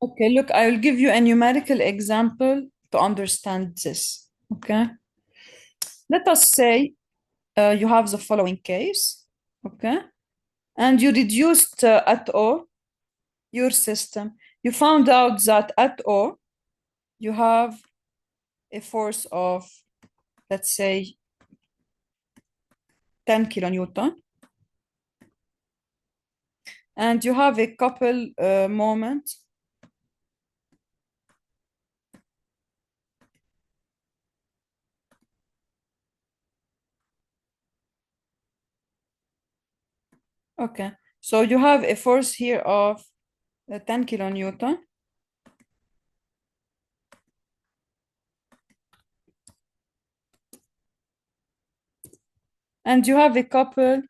Okay, look, I will give you a numerical example to understand this. Okay. Let us say you have the following case. Okay. And you reduced at O your system. You found out that at O you have a force of, let's say, 10 kilonewton. And you have a couple moment. Okay, so you have a force here of 10 kilonewton. And you have a couple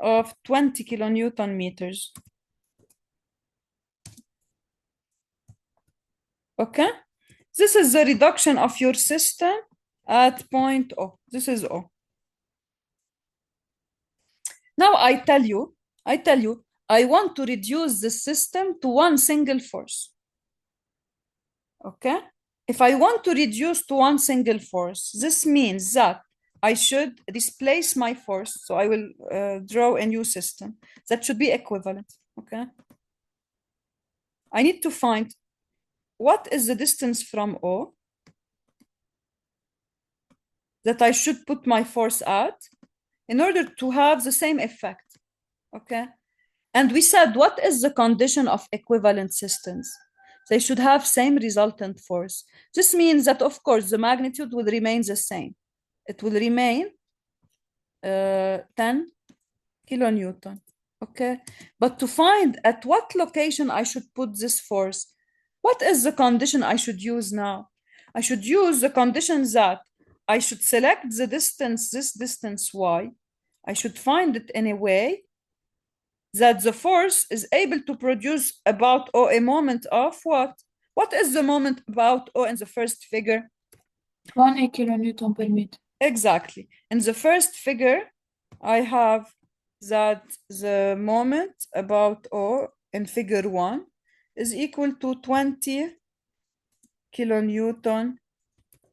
of 20 kilonewton meters. Okay, this is the reduction of your system at point O. This is O. Now I tell you, I want to reduce the system to one single force. Okay, if I want to reduce to one single force, this means that I should displace my force. So I will draw a new system that should be equivalent. Okay, I need to find what is the distance from O that I should put my force at in order to have the same effect. Okay, and we said, what is the condition of equivalent systems? They should have same resultant force. This means that, of course, the magnitude will remain the same. It will remain 10 kilonewton. Okay, but to find at what location I should put this force, what is the condition I should use now? I should use the condition that I should select the distance, this distance y. I should find it in a way that the force is able to produce about O a moment of what? What is the moment about O in the first figure? 1 kilonewton per meter. Exactly. In the first figure, I have that the moment about O in figure 1 is equal to 20 kilonewton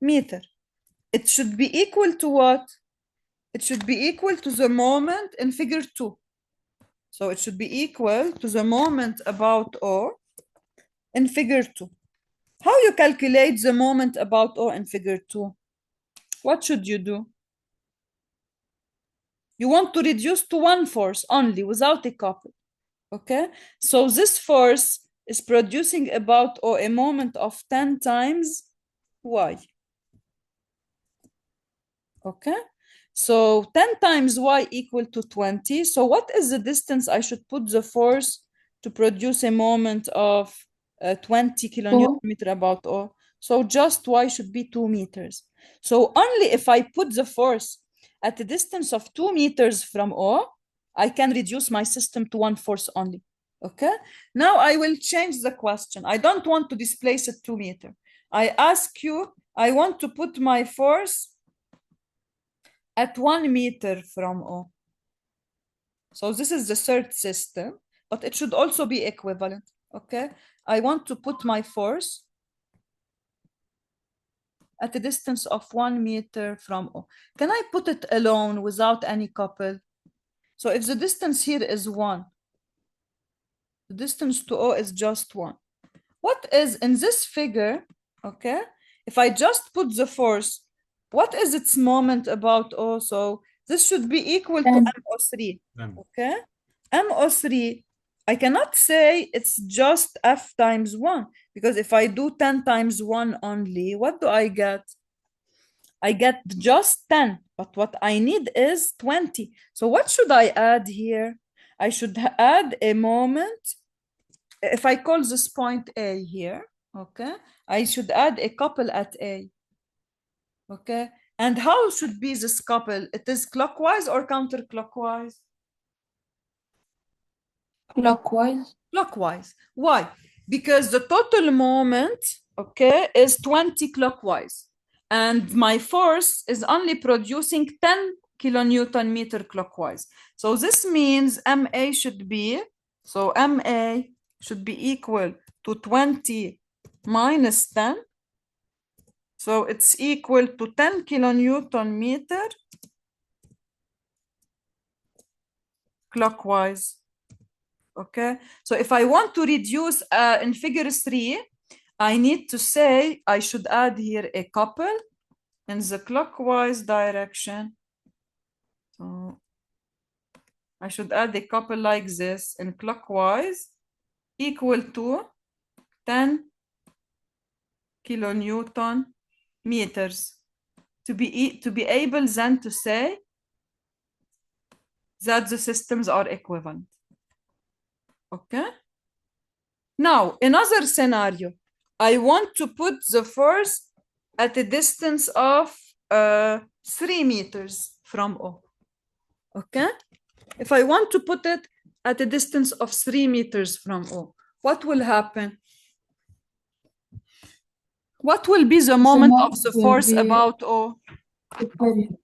meter. It should be equal to what? It should be equal to the moment in figure 2. So it should be equal to the moment about O in figure 2. How you calculate the moment about O in figure 2? What should you do? You want to reduce to one force only without a couple. Okay, so this force is producing about O a moment of 10 times Y. Okay, so 10 times Y equal to 20. So what is the distance I should put the force to produce a moment of 20 kilonewton meter about O? So just Y should be 2 meters. So only if I put the force at a distance of 2 meters from O, I can reduce my system to one force only. Okay, now I will change the question. I don't want to displace it 2 meters. I ask you, I want to put my force at 1 meter from O. So this is the third system, but it should also be equivalent. Okay, I want to put my force at a distance of 1 meter from O. Can I put it alone without any couple? So if the distance here is 1, the distance to O is just 1. What is in this figure? Okay, if I just put the force, what is its moment about O? So this should be equal to MO3. Okay, MO3, I cannot say it's just F times 1, because if I do 10 times 1 only, what do I get? I get just 10, but what I need is 20. So what should I add here? I should add a moment. If I call this point A here, okay, I should add a couple at A. Okay, and how should be this couple? It is clockwise or counterclockwise? Clockwise. Clockwise. Why? Because the total moment, okay, is 20 clockwise. And my force is only producing 10 kilonewton meter clockwise. So this means MA should be So MA should be equal to 20 minus 10. So it's equal to 10 kilonewton meter clockwise. Okay, so if I want to reduce in figure 3, I need to say I should add here a couple in the clockwise direction. So I should add a couple like this in clockwise equal to 10 kilonewton meters to be able then to say that the systems are equivalent. Okay. Now, another scenario. I want to put the force at a distance of 3 meters from O. Okay. If I want to put it at a distance of 3 meters from O, what will happen? What will be the moment of the will force be about O? equal.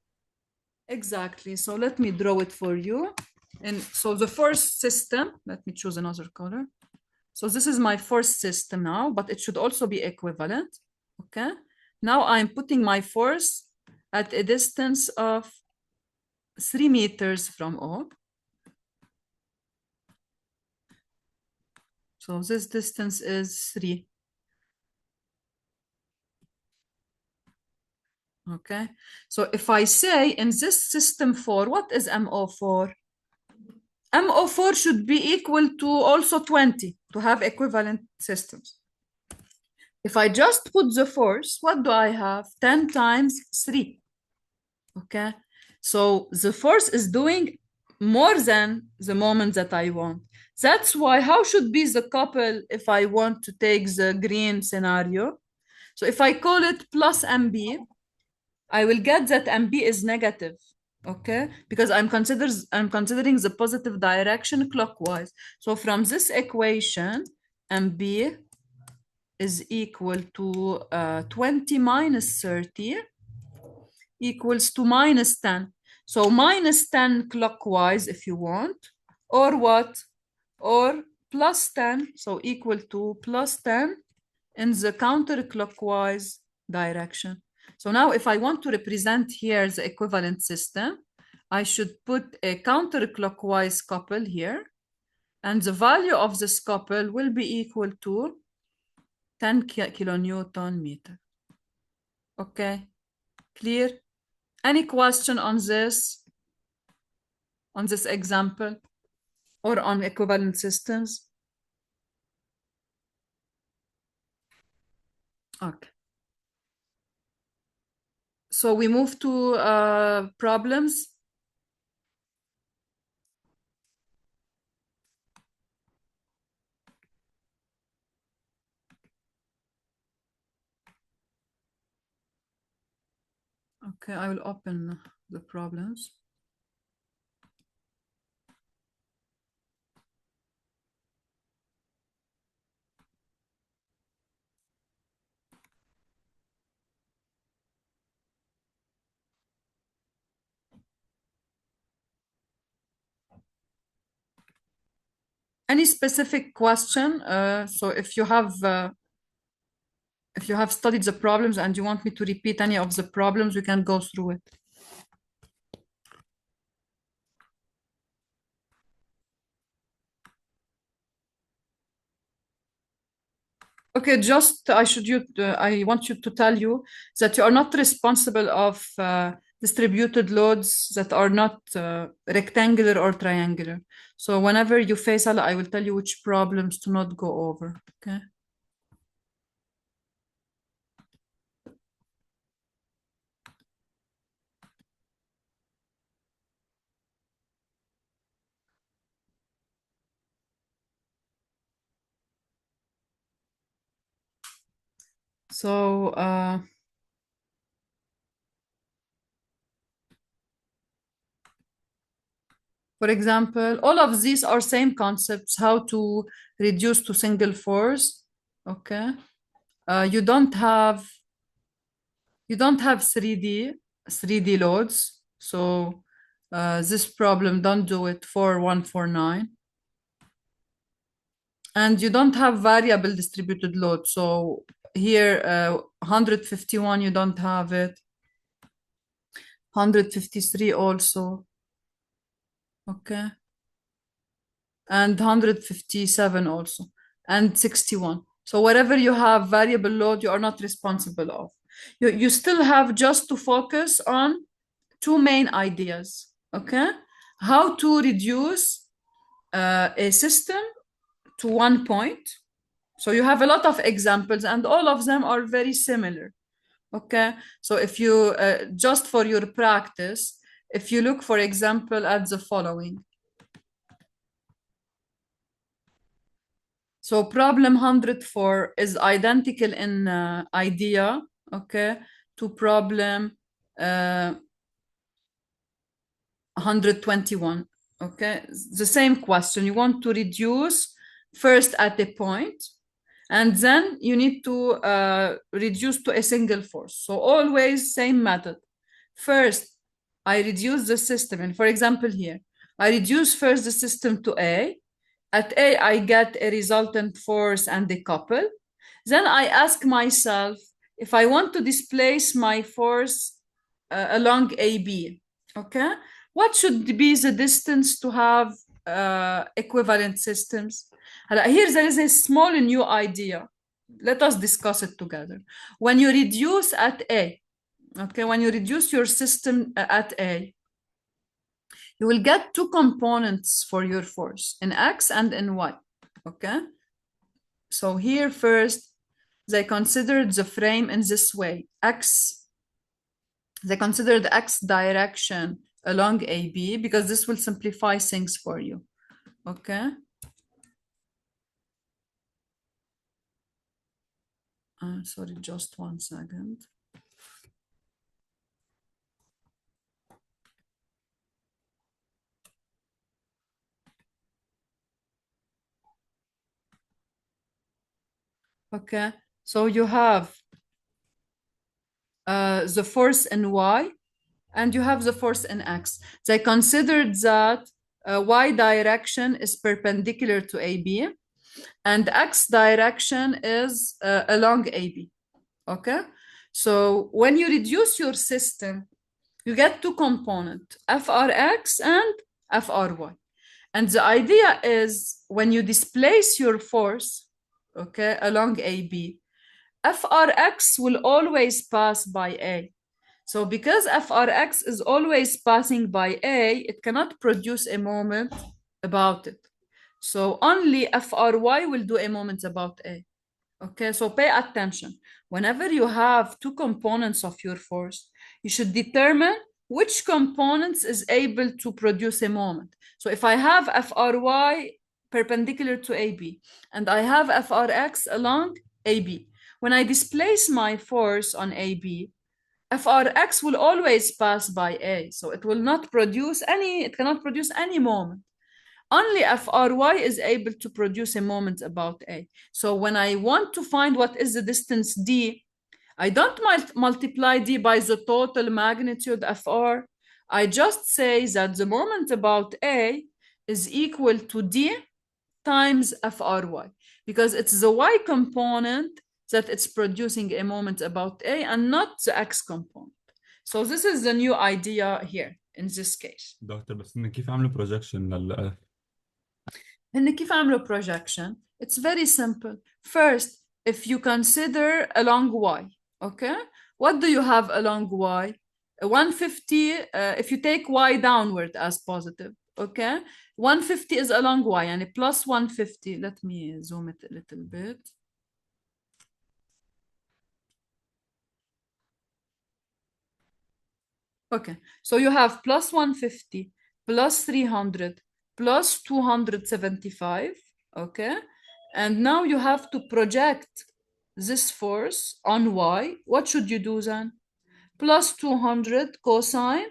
Exactly. So let me draw it for you. And so the force system, let me choose another color. So this is my force system now, but it should also be equivalent. Okay. Now I'm putting my force at a distance of 3 meters from O. So this distance is 3. Okay. So if I say in this system 4, what is MO4? MO4 should be equal to also 20 to have equivalent systems. If I just put the force, what do I have? 10 times 3. Okay. So the force is doing more than the moment that I want. That's why, how should be the couple if I want to take the green scenario? So if I call it plus MB, I will get that MB is negative. Okay, because I'm considering the positive direction clockwise. So from this equation, MB is equal to 20 minus 30 equals to minus 10. So minus 10 clockwise if you want, or what? Or plus 10, so equal to plus 10 in the counterclockwise direction. So now if I want to represent here the equivalent system, I should put a counterclockwise couple here, and the value of this couple will be equal to 10 kilonewton meter. Okay, clear? Any question on this example or on equivalent systems? Okay. So we move to problems. Okay, I will open the problems. Any specific question? So if you have studied the problems and you want me to repeat any of the problems, we can go through it. Okay, just I want you to tell you that you are not responsible of distributed loads that are not rectangular or triangular. So whenever you face a, I will tell you which problems to not go over. Okay. So for example, all of these are same concepts, how to reduce to single force. Okay. You don't have 3D loads. So this problem, don't do it for 149. And you don't have variable distributed load. So here, 151, you don't have it. 153 also. Okay. And 157 also. And 61. So wherever you have variable load, you are not responsible of. You still have just to focus on two main ideas. Okay. How to reduce a system to one point. So you have a lot of examples and all of them are very similar. Okay. So if you, just for your practice, if you look, for example, at the following. So problem 104 is identical in idea, okay, to problem 121, okay? The same question. You want to reduce first at a point, and then you need to reduce to a single force. So always same method. First, I reduce the system. And for example here, I reduce first the system to A. At A, I get a resultant force and a couple. Then I ask myself, if I want to displace my force along AB, okay? What should be the distance to have equivalent systems? Here there is a small new idea. Let us discuss it together. When you reduce at A, okay, when you reduce your system at A, you will get two components for your force, in X and in Y, okay? So here first, they considered the frame in this way. They considered X direction along AB because this will simplify things for you, okay? Sorry, just 1 second. Okay, so you have the force in Y and you have the force in X. They considered that Y direction is perpendicular to AB and X direction is along AB, okay? So when you reduce your system, you get two components, FRX and FRY. And the idea is when you displace your force, okay, along AB, FRX will always pass by A. So because FRX is always passing by A, it cannot produce a moment about it. So only FRY will do a moment about A. Okay, so pay attention. Whenever you have two components of your force, you should determine which components is able to produce a moment. So if I have FRY perpendicular to AB and I have FRX along AB, when I displace my force on AB, FRX will always pass by A. So it will not produce any, it cannot produce any moment. Only FRY is able to produce a moment about A. So when I want to find what is the distance D, I don't multiply D by the total magnitude FR. I just say that the moment about A is equal to D times FRY, because it's the Y component that it's producing a moment about A and not the X component. So this is the new idea here in this case. دكتور بس إن كيف عملوا بروجكشن لل إن كيف عملوا projection? It's very simple. First, if you consider along Y, okay? What do you have along Y? 150, if you take Y downward as positive, okay? 150 is along Y, and plus 150. Let me zoom it a little bit. Okay, so you have plus 150, plus 300, plus 275, okay? And now you have to project this force on Y. What should you do then? Plus 200 cosine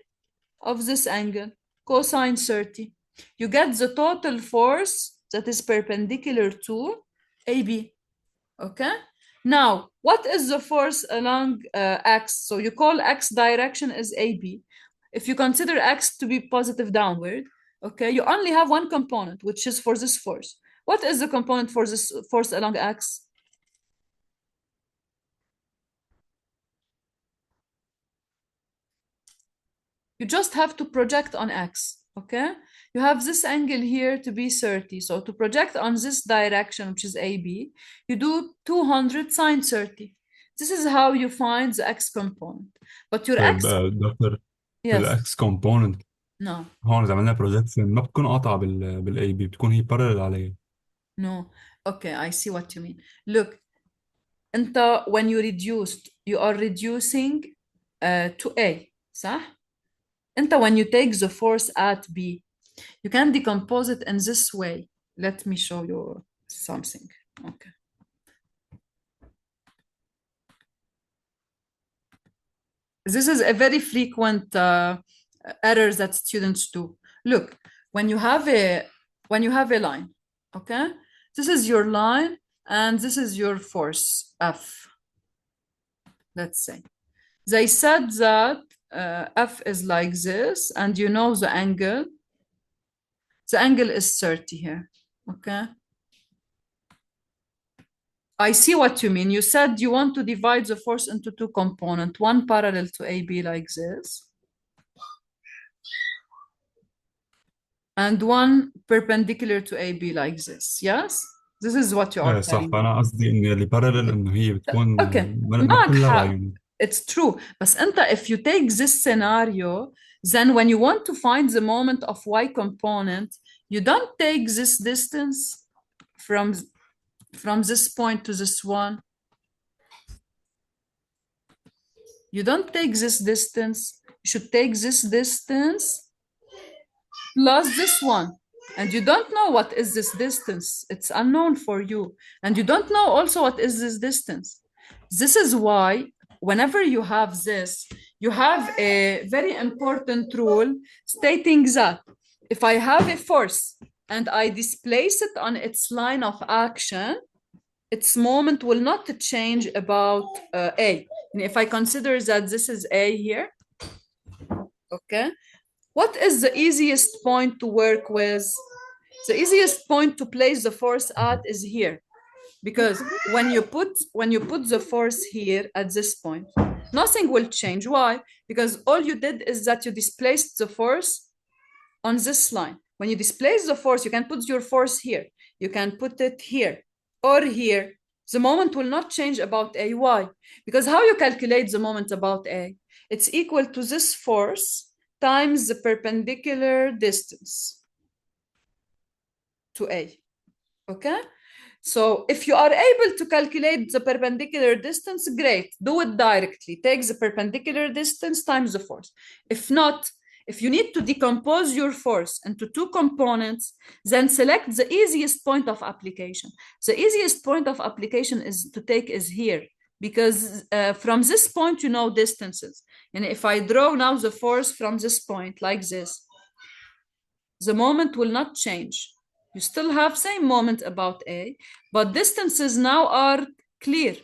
of this angle, cosine 30. You get the total force that is perpendicular to AB, okay? Now, what is the force along X? So you call X direction is AB. If you consider X to be positive downward, okay, you only have one component, which is for this force. What is the component for this force along X? You just have to project on X, okay? You have this angle here to be 30. So to project on this direction, which is AB, you do 200 sine 30. This is how you find the X component. But your طيب X, دكتور، في yes, الاكس كومبوننت no, هون اذا عملنا بروجكشن ما بتكون قاطعه بالاي بي، بتكون هي بارلل عليه. no. Okay, I see what you mean. Look, when you reduced, you are reducing to A, صح? when you take the force at B, you can decompose it in this way. Let me show you something. Okay. This is a very frequent error that students do. Look, when you have a line, okay? This is your line and this is your force F. Let's say. They said that F is like this, and you know the angle. The angle is 30 here, okay? I see what you mean. You said you want to divide the force into two components, one parallel to AB like this, and one perpendicular to AB like this, yes? This is what you are صح، telling me. فانا قصدي انه اللي بارلل انه هي بتكون Okay, ما معك بتكون لغة حق. يعني. It's true. But if you take this scenario, then when you want to find the moment of Y component, you don't take this distance from this point to this one. You don't take this distance. You should take this distance plus this one. And you don't know what is this distance. It's unknown for you. And you don't know also what is this distance. This is why whenever you have this, you have a very important rule stating that if I have a force and I displace it on its line of action, its moment will not change about A. And if I consider that this is A here, okay, what is the easiest point to work with? The easiest point to place the force at is here. Because when you put the force here at this point, nothing will change. Why? Because all you did is that you displaced the force on this line. When you displace the force, you can put your force here. You can put it here or here. The moment will not change about A. Why? Because how you calculate the moment about A? It's equal to this force times the perpendicular distance to A. Okay? So if you are able to calculate the perpendicular distance, great, do it directly. Take the perpendicular distance times the force. If not, if you need to decompose your force into two components, then select the easiest point of application. The easiest point of application is here, because from this point, you know distances. And if I draw now the force from this point like this, the moment will not change. You still have same moment about A, but distances now are clear.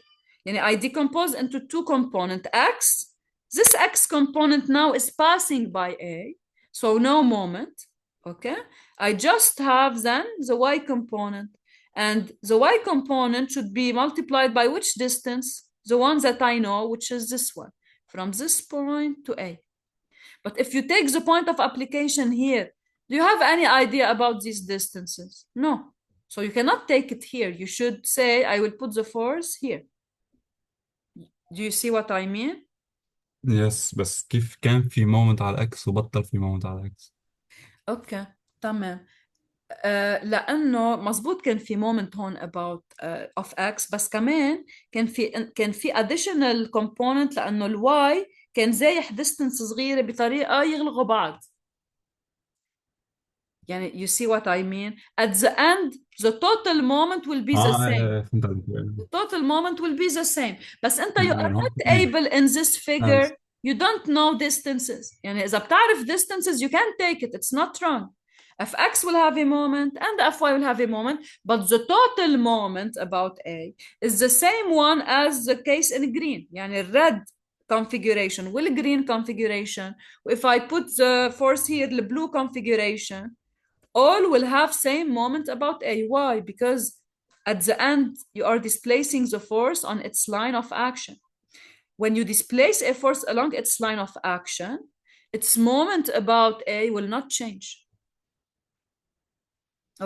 Yani I decompose into two components, X. This X component now is passing by A, so no moment, okay? I just have then the Y component, and the Y component should be multiplied by which distance? The one that I know, which is this one, from this point to A. But if you take the point of application here, do you have any idea about these distances? No. So you cannot take it here. You should say, I will put the force here. Do you see what I mean? يس، بس كيف كان في مومنت على الاكس وبطل في مومنت على الاكس؟ اوكي تمام. لانه مزبوط كان في مومنت هون about of x، بس كمان كان في additional component لانه الواي كان زايح distance صغيره بطريقه يغلقوا بعض. يعني you see what I mean? At the end, the total moment will be the same. فهمت عليك. The total moment will be the same. بس أنت you are يعني هون not في able in this figure. You don't know distances. يعني إذا بتعرف distances, you can take it. It's not wrong. Fx will have a moment and Fy will have a moment, but the total moment about A is the same one as the case in green. يعني red configuration والgreen configuration. If I put the force here, the blue configuration, all will have same moment about A. Why? Because at the end, you are displacing the force on its line of action. When you displace a force along its line of action, its moment about A will not change.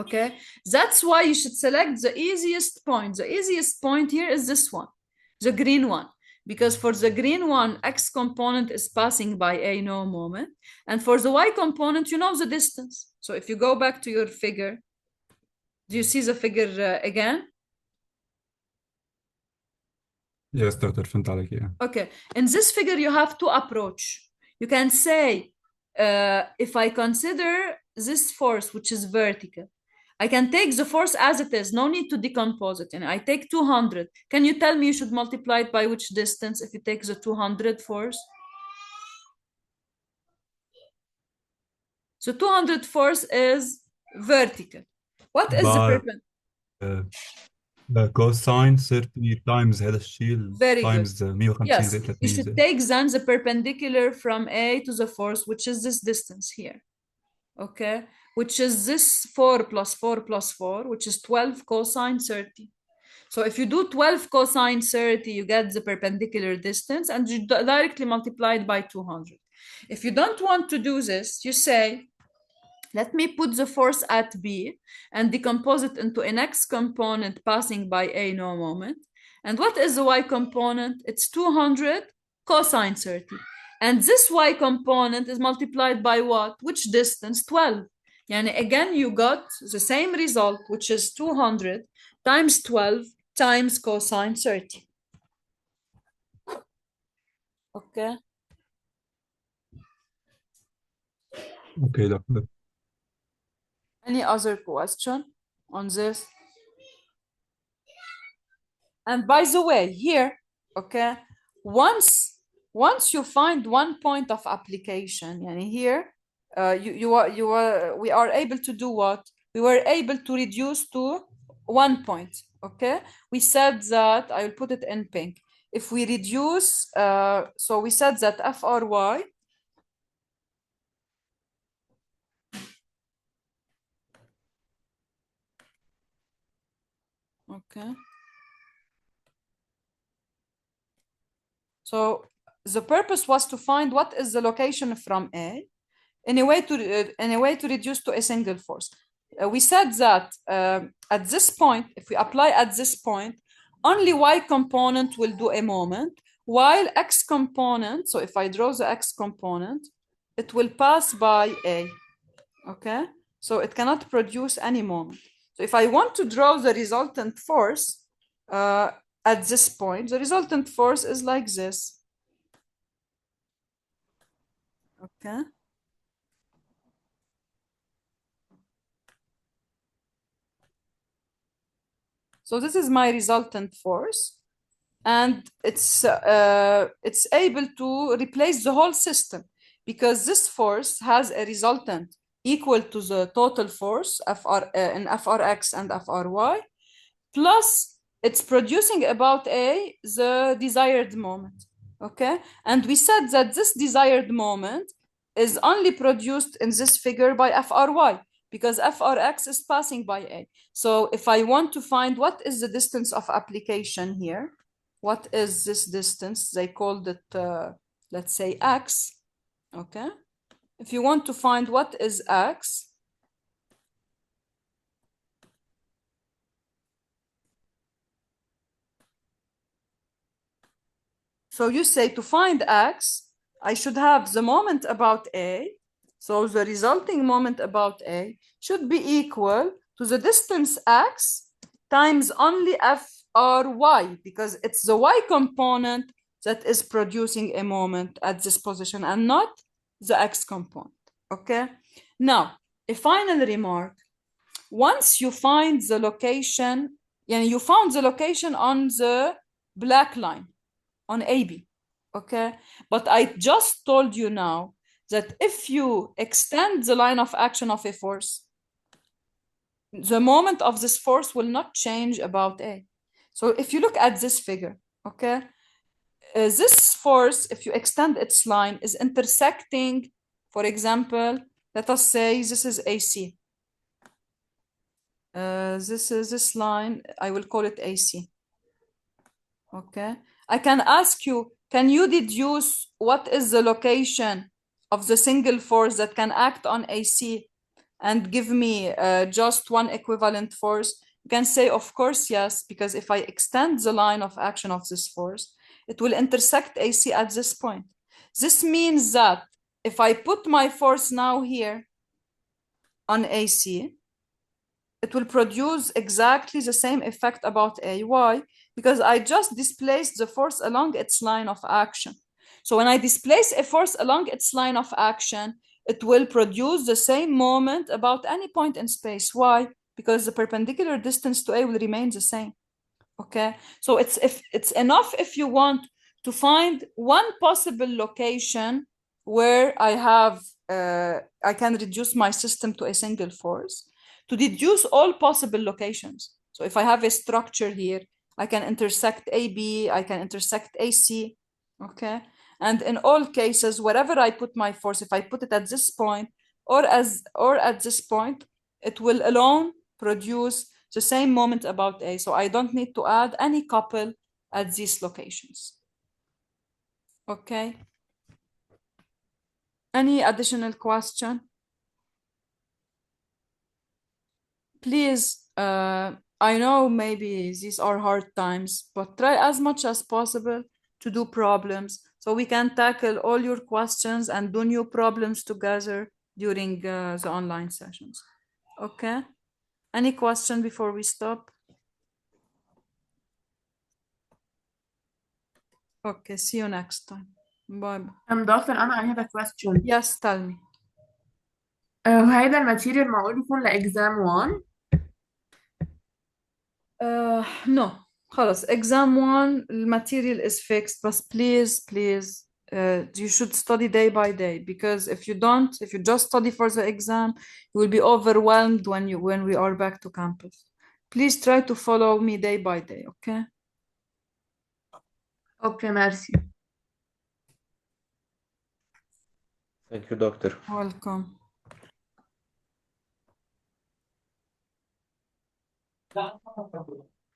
Okay, that's why you should select the easiest point. The easiest point here is this one, the green one, because for the green one, X component is passing by A no moment. And for the Y component, you know the distance. So if you go back to your figure, do you see the figure again? Yes, دكتور فهمت عليك يعني. Okay, in this figure, you have to approach. You can say, if I consider this force, which is vertical, I can take the force as it is, no need to decompose it. And I take 200. Can you tell me you should multiply it by which distance if you take the 200 force? So 200 force is vertical. What is the By perpendicular? the cosine 30 times هذا الشيء Very good. times 150 Yes, زائد you 300 should take then the perpendicular from A to the force, which is this distance here. Okay, which is this 4 plus 4 plus 4, which is 12 cosine 30. So if you do 12 cosine 30, you get the perpendicular distance and you directly multiply it by 200. If you don't want to do this, you say, let me put the force at B and decompose it into an X component passing by A no moment. And what is the Y component? It's 200 cosine 30. And this Y component is multiplied by what? Which distance? 12. And again, you got the same result, which is 200 times 12 times cosine 30. Okay. Okay, doctor. Any other question on this? And by the way, here, okay, once you find one point of application, and here, we are able to do what? We were able to reduce to 1 point. Okay, we said that I will put it in pink. If we reduce, so we said that FRY. Okay. So the purpose was to find what is the location from A in a way to reduce to a single force. We said that at this point, if we apply at this point, only Y component will do a moment, while X component, so if I draw the X component, it will pass by A, okay? So it cannot produce any moment. So if I want to draw the resultant force at this point, the resultant force is like this, okay? So this is my resultant force, and it's able to replace the whole system because this force has a resultant equal to the total force in FRX and FRY, plus it's producing about the desired moment, okay? And we said that this desired moment is only produced in this figure by FRY because FRX is passing by A. So if I want to find what is the distance of application here, what is this distance? They called it, let's say, X, okay? If you want to find what is X, so you say to find X, I should have the moment about A. So the resulting moment about A should be equal to the distance X times only FRY, because it's the Y component that is producing a moment at this position and not the X component, okay? Now, a final remark. Once you find the location, you found the location on the black line, on AB, okay? But I just told you now that if you extend the line of action of a force, the moment of this force will not change about A. So if you look at this figure, okay, this force, if you extend its line, is intersecting, for example, let us say this is AC, this line, I will call it AC. Okay. I can ask you, can you deduce what is the location of the single force that can act on AC and give me just one equivalent force? You can say, of course, yes, because if I extend the line of action of this force, it will intersect AC at this point. This means that if I put my force now here on AC, it will produce exactly the same effect about A. Why? Because I just displaced the force along its line of action. So when I displace a force along its line of action, it will produce the same moment about any point in space. Why? Because the perpendicular distance to A will remain the same. Okay, so it's enough if you want to find one possible location where I can reduce my system to a single force to deduce all possible locations. So if I have a structure here, I can intersect AB, I can intersect AC, okay? And in all cases, wherever I put my force, if I put it at this point or at this point, it will alone produce the same moment about A. So I don't need to add any couple at these locations. Okay. Any additional question? Please, I know maybe these are hard times, but try as much as possible to do problems so we can tackle all your questions and do new problems together during the online sessions. Okay? Any question before we stop? Okay, see you next time. Bye. Doctor, I have a question. Yes, tell me. هيدا الماتيريال معقول يكون لإكزام 1؟ No, خلاص exam 1 الماتيريال is fixed but please you should study day by day because if you just study for the exam you will be overwhelmed when we are back to campus. Please try to follow me day by day, okay? Okay, merci. Thank you, doctor. Welcome.